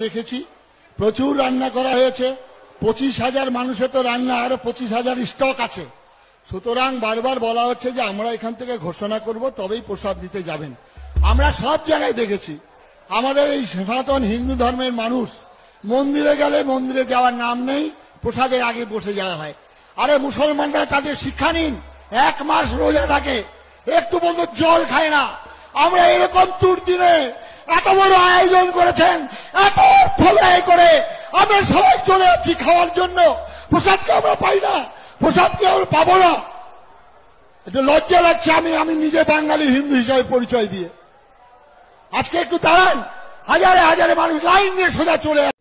দেখেছি প্রচুর রান্না করা হয়েছে। 25,000 মানুষের তো রান্না, আরো 25,000 স্টক আছে। সুতরাং বারবার বলা হচ্ছে যে আমরা এখান থেকে ঘোষণা করব, তবেই প্রসাদ দিতে যাবেন। আমরা সব জায়গায় দেখেছি আমাদের এই সনাতন হিন্দু ধর্মের মানুষ মন্দিরে গেলে মন্দিরে যাওয়ার নাম নেই, প্রসাদের আগে বসে যাওয়া হয়। আরে মুসলমানরা তাদের শিক্ষা নিন, 1 মাস রোজা থাকে, একটু বন্ধু জল খায় না। আমরা এরকম দুর্দিনে এত বড় আয়োজন করেছেন, এত অর্থ ব্যয় করে আমরা সবাই চলে যাচ্ছি খাওয়ার জন্য, প্রসাদকে আমরা পাই না, প্রসাদকে আমরা পাবো না। একটু লজ্জা লাগছে। আমি নিজে বাঙালি হিন্দু হিসাবে পরিচয় দিয়ে আজকে একটু দাঁড়ান, হাজারে হাজারে মানুষ লাইন দিয়ে সোজা চলে যাচ্ছে।